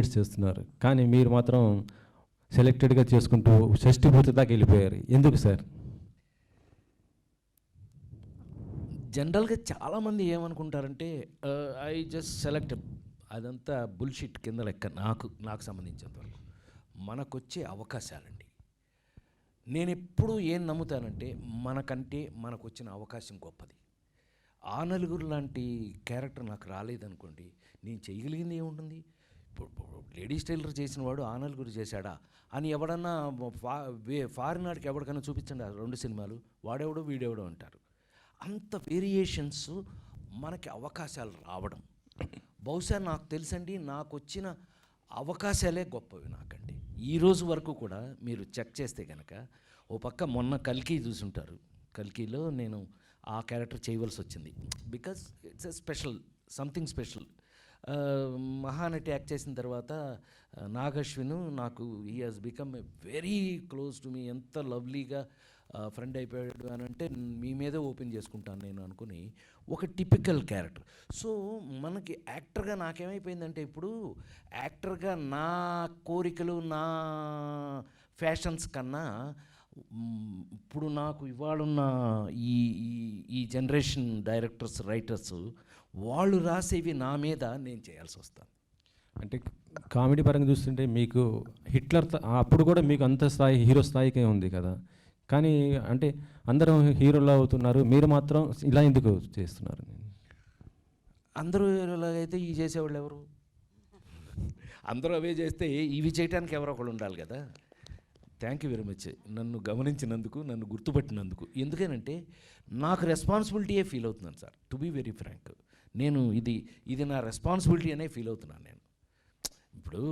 చేస్తున్నారు, కానీ మీరు మాత్రం సెలెక్టెడ్గా చేసుకుంటూ షష్టి పూర్తి దాకా వెళ్ళిపోయారు. ఎందుకు సార్? జనరల్గా చాలామంది ఏమనుకుంటారంటే ఐ జస్ట్ సెలెక్ట్, అదంతా బుల్షిట్ కింద లెక్క. నాకు సంబంధించినంతవరకు మనకొచ్చే అవకాశాలండి. నేను ఎప్పుడూ ఏం నమ్ముతానంటే మనకంటే మనకు వచ్చిన అవకాశం గొప్పది. ఆ నలుగురు లాంటి క్యారెక్టర్ నాకు రాలేదనుకోండి, నేను చేయగలిగింది ఏముంటుంది? ఇప్పుడు లేడీస్ టైలర్ చేసిన వాడు ఆ నలుగురు చేశాడా అని ఎవడన్నా ఫారిన్ నాటికి ఎవరికైనా చూపించండి ఆ 2 సినిమాలు, వాడెవడో వీడెవడో అంటారు. అంత వేరియేషన్స్ మనకి అవకాశాలు రావడం, బహుశా నాకు తెలుసండి, నాకు వచ్చిన అవకాశాలే గొప్పవి నాకండి. ఈరోజు వరకు కూడా మీరు చెక్ చేస్తే కనుక, ఓ పక్క మొన్న కల్కి చూసుంటారు, కల్కిలో నేను ఆ క్యారెక్టర్ చేయవలసి వచ్చింది. Because it's a special, something special. Mahanati act చేసిన తర్వాత నాగశ్విన్ నాకు he has become a very close to me. ఎంత లవ్లీగా ఫ్రెండ్ అయిపోయాడు అని అంటే మీ మీదే ఓపెన్ చేసుకుంటాను నేను అనుకుని, ఒక టిపికల్ క్యారెక్టర్. సో మనకి యాక్టర్గా నాకేమైపోయిందంటే, ఇప్పుడు యాక్టర్గా నా కోరికలు, నా ఫ్యాషన్స్ కన్నా ఇప్పుడు నాకు ఇవాళున్న ఈ ఈ జనరేషన్ డైరెక్టర్స్, రైటర్స్, వాళ్ళు రాసేవి నా మీద నేను చేయాల్సి వస్తాను. అంటే కామెడీ పరంగా చూస్తుంటే మీకు హిట్లర్ అప్పుడు కూడా మీకు అంత స్థాయి, హీరో స్థాయికే ఉంది కదా, కానీ అంటే అందరూ హీరోలు అవుతున్నారు, మీరు మాత్రం ఇలా ఎందుకు చేస్తున్నారు? అందరూ హీరోలాగా అయితే ఈ చేసేవాళ్ళు ఎవరు? అందరూ అవే చేస్తే ఇవి చేయడానికి ఎవరో ఒకళ్ళు ఉండాలి కదా. థ్యాంక్ యూ వెరీ మచ్ నన్ను గమనించినందుకు, నన్ను గుర్తుపట్టినందుకు. ఎందుకనంటే నాకు రెస్పాన్సిబిలిటీయే ఫీల్ అవుతున్నాను sir, to be very frank. నేను ఇది నా రెస్పాన్సిబిలిటీ అనే ఫీల్ అవుతున్నాను నేను. ఇప్పుడు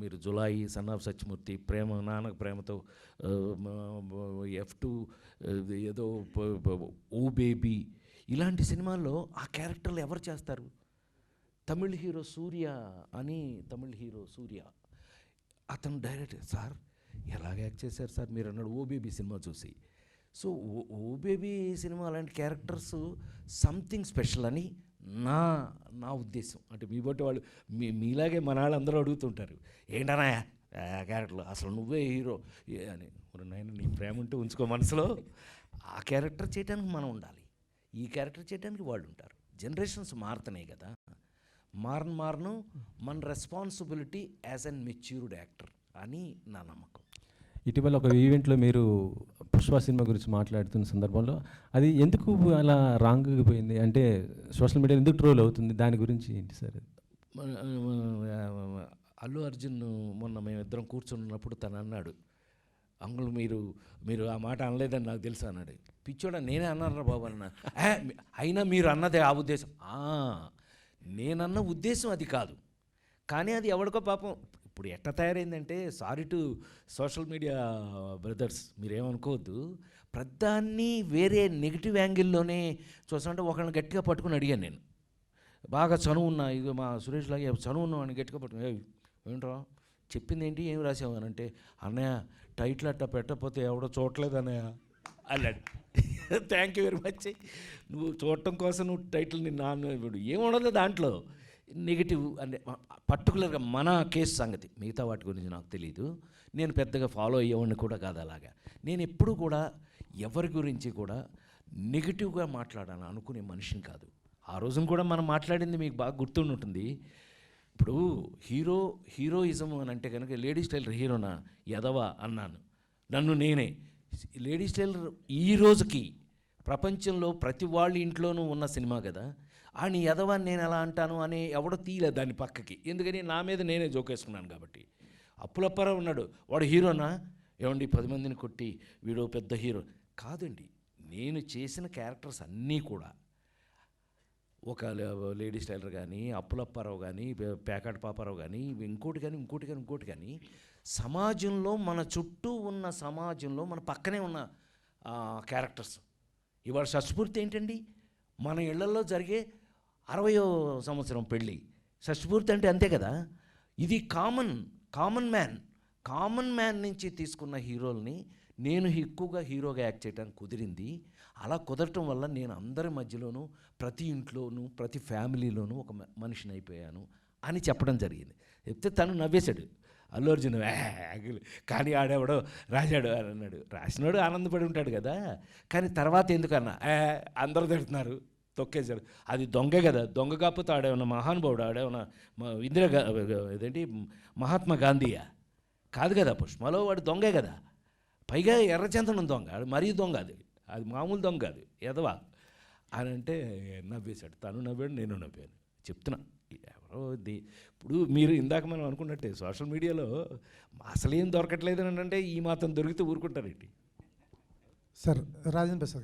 మీరు Julayi, son of Satyamurthy, Prema, Nannaku Prematho, F2, ఏదో ఓ బేబీ, ఇలాంటి సినిమాల్లో ఆ క్యారెక్టర్లు ఎవరు చేస్తారు? తమిళ్ హీరో సూర్య అని, తమిళ్ హీరో సూర్య అతను డైరెక్టర్. సార్ ఎలాగ యాక్ట్ చేశారు సార్ మీరు అన్నాడు ఓ బేబీ సినిమా చూసి. సో ఓ బేబీ సినిమా అలాంటి క్యారెక్టర్స్ సంథింగ్ స్పెషల్ అని నా ఉద్దేశం. అంటే మీ బట్టి వాళ్ళు మీలాగే మన వాళ్ళు అందరూ అడుగుతుంటారు, ఏంటన్నా క్యారెక్టర్లు, అసలు నువ్వే హీరో అని. నాయన నీ ప్రేమ ఉంటే ఉంచుకో మనసులో. ఆ క్యారెక్టర్ చేయడానికి మనం ఉండాలి, ఈ క్యారెక్టర్ చేయడానికి వాళ్ళు ఉంటారు. జనరేషన్స్ మారుతున్నాయి కదా, మారను మన responsibility as an matured actor అని నా నమ్మకం. ఇటీవల ఒక ఈవెంట్లో మీరు పుష్ప సినిమా గురించి మాట్లాడుతున్న సందర్భంలో అది ఎందుకు అలా రాంగ్గా పోయింది, అంటే సోషల్ మీడియా ఎందుకు ట్రోల్ అవుతుంది, దాని గురించి ఏంటి సార్? అల్లు అర్జున్ మొన్న మేమిద్దరం కూర్చున్నప్పుడు తను అన్నాడు, అంకుల్ మీరు ఆ మాట అనలేదని నాకు తెలుసు అన్నాడు. పిచ్చోడా నేనే అన్నారా బాబు అన్న. అయినా మీరు అన్నదే ఆ ఉద్దేశం. నేనన్న ఉద్దేశం అది కాదు, కానీ అది ఎవడికో పాపం ఇప్పుడు ఎట్ట తయారైందంటే, sorry to social media brothers, మీరేమనుకోవద్దు, ప్రధాన్ని వేరే నెగిటివ్ యాంగిల్లోనే చూస్తుంటే ఒకళ్ళని గట్టిగా పట్టుకుని అడిగాను నేను, బాగా చనువు ఉన్నా, ఇది మా సురేష్ లాగే చనువు ఉన్నా అని గట్టిగా పట్టుకుని, ఏంట్రా చెప్పింది ఏంటి, ఏమి రాసావు అని అంటే, అన్నయ్య టైటిల్ అట్ట పెట్టకపోతే ఎవడో చూడలేదు అన్నయ్య అన్నాడు. Thank you very much. నువ్వు చూడటం కోసం నువ్వు టైటిల్ని ఏముండదు దాంట్లో నెగిటివ్ అంటే, పర్టికులర్గా మన కేసు సంగతి, మిగతా వాటి గురించి నాకు తెలియదు, నేను పెద్దగా ఫాలో అయ్యేవాడిని కూడా కాదు. అలాగా నేను ఎప్పుడు కూడా ఎవరి గురించి కూడా నెగిటివ్గా మాట్లాడాలని అనుకునే మనిషిని కాదు. ఆ రోజున కూడా మనం మాట్లాడింది మీకు బాగా గుర్తుండి ఉంటుంది. ఇప్పుడు హీరోయిజం అని అంటే కనుక, లేడీస్ టైలర్ హీరోనా ఎదవా అన్నాను నన్ను నేనే. లేడీస్ టైలర్ ఈ రోజుకి ప్రపంచంలో ప్రతి వాళ్ళ ఇంట్లోనూ ఉన్న సినిమా కదా, అని ఎదవాన్ని నేను ఎలా అంటాను అని ఎవడో తీయలేదు దాన్ని పక్కకి. ఎందుకని నా మీద నేనే జోకేసుకున్నాను కాబట్టి. అప్పులప్పారావు ఉన్నాడు, వాడు హీరోనా? ఏమండి 10 మందిని కొట్టి వీడు పెద్ద హీరో కాదండి. నేను చేసిన క్యారెక్టర్స్ అన్నీ కూడా, ఒక లేడీస్ టైలర్ కానీ, అప్పులప్పారావు కానీ, పేకాట పాపారావు కానీ, ఇంకోటి కానీ సమాజంలో, మన చుట్టూ ఉన్న సమాజంలో, మన పక్కనే ఉన్న క్యారెక్టర్స్. ఇవాళ షష్టిపూర్తి ఏంటండి, మన ఇళ్లలో జరిగే 60వ సంవత్సరం పెళ్ళి షష్టిపూర్తి అంటే అంతే కదా. ఇది కామన్ మ్యాన్ నుంచి తీసుకున్న హీరోల్ని నేను ఎక్కువగా హీరోగా యాక్ట్ చేయడానికి కుదిరింది. అలా కుదరటం వల్ల నేను అందరి మధ్యలోనూ, ప్రతి ఇంట్లోనూ, ప్రతి ఫ్యామిలీలోనూ ఒక మనిషిని అయిపోయాను అని చెప్పడం జరిగింది. చెప్తే తను నవ్వేశాడు. అల్లు అర్జున్ కానీ ఆడెవడో రాశాడు అని అన్నాడు. రాసినోడు ఆనందపడి ఉంటాడు కదా. కానీ తర్వాత ఎందుకన్నా అందరూ తిడుతున్నారు, తొక్కేశారు. అది దొంగే కదా. దొంగ కాకపోతే ఆడేమన్నా మహానుభావుడు, ఆడేమన్నా ఇదేంటి మహాత్మా గాంధీయా? కాదు కదా. పుష్పలో వాడు దొంగే కదా. పైగా ఎర్రచందనం దొంగ, అది మరీ దొంగ. అది మామూలు దొంగ కాదు, ఎదవా అని అంటే నవ్వేశాడు. తను నవ్వాడు, నేను నవ్వాను. చెప్తున్నా ఎవరో ఇప్పుడు మీరు ఇందాక మనం అనుకున్నట్టే సోషల్ మీడియాలో అసలు ఏం దొరకట్లేదు అని అంటే ఈ మాత్రం దొరికితే ఊరుకుంటారేంటి? సార్ రాజేంద్ర ప్రసాద్